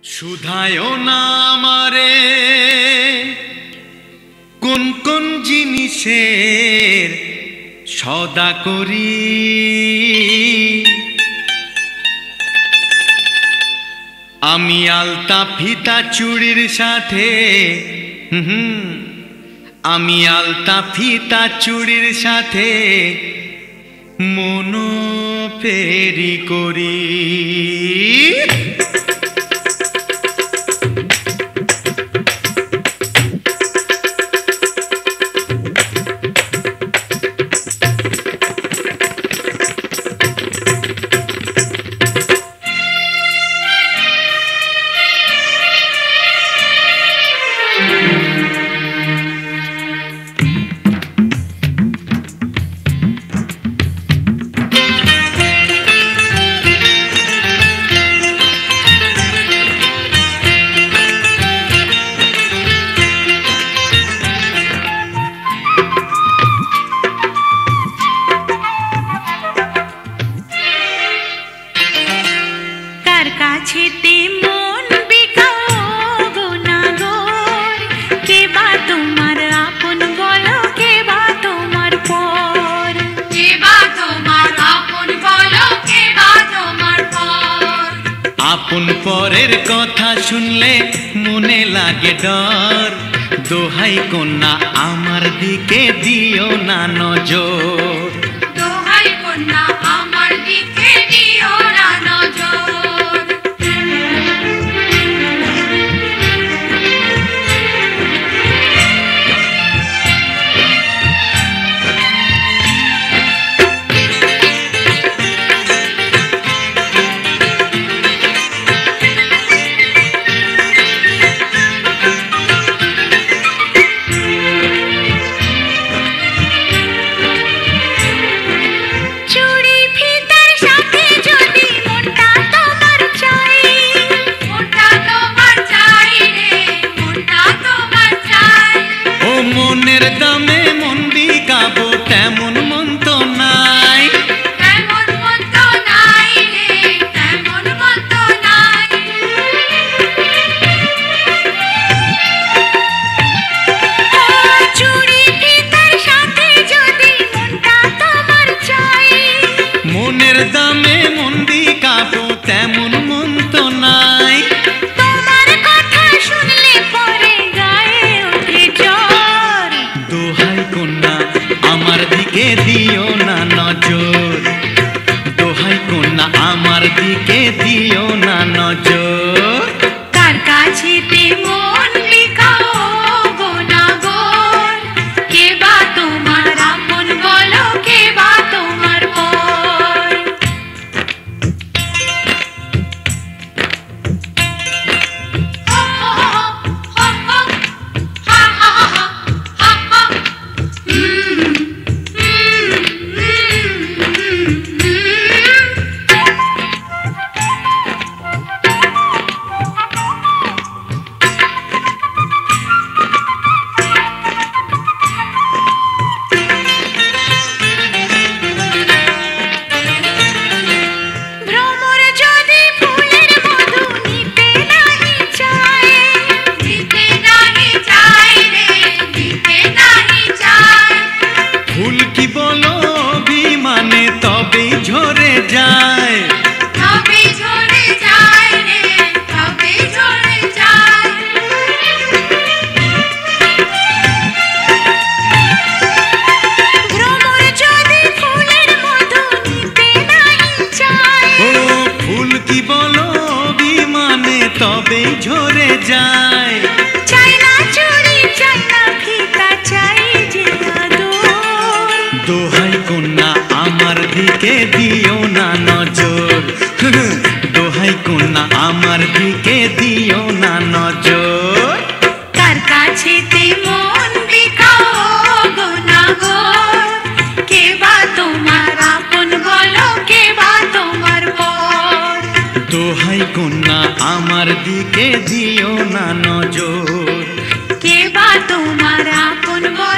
শুধায়ও না আমারে কোন কোন জিনিসের সদা করি, আমি আলতা ফিতা চুড়ির সাথে আমি আলতা ফিতা চুড়ির সাথে মনো ফেরি করি। আপন পরের কথা শুনলে মনে লাগে ডর, দোহাই কন্যা আমার দিকে দিও না নজর, দোহাই কন্যা আমার দিকে দিও না নজর। মনের দামে মন বিকাবো তেমন মন তো নাই, তেমন মন তো নাই রে, তেমন মন তো নাই। চুড়ি ফিতার সাথে যদি মনটা তোমার চাই, মনের দামে মন বিকাবো তেমন মন তো নাই। তোমার কথা শুনলে পরে গায়ে ওঠে জ্বর, দোহাই কন্যা আমার দিকে দিও না নজর, দোহাই কন্যা আমার দিকে দিও না নজর। কার কাছেতে মন বিকাও গো না গো, কে বা তোমার আপন বলো, কে বা তোমার পর। তবে ঝরে যায়, তবে ঝরে যায় রে, তবে ঝরে যায়। ভ্রমর যদি ফুলের মধু নিতে নাহি চায়, ও ফুল কি বলো বিমানে তবে ঝরে যায়। চাই না চুড়ি, চাই না ফিতা, চাই যে আদর, দোহাই কন্যা আমার দিকে দিও না নজর, দোহাই কন্যা আমার দিকে দিও না নজর। কার কাছেতে মন বিকাও গো না গো, কে বা তোমার আপন বলো, কে বা তোমার পর। দোহাই কন্যা আমার দিকে দিও না নজর, কে বা তোমার আপন বলো।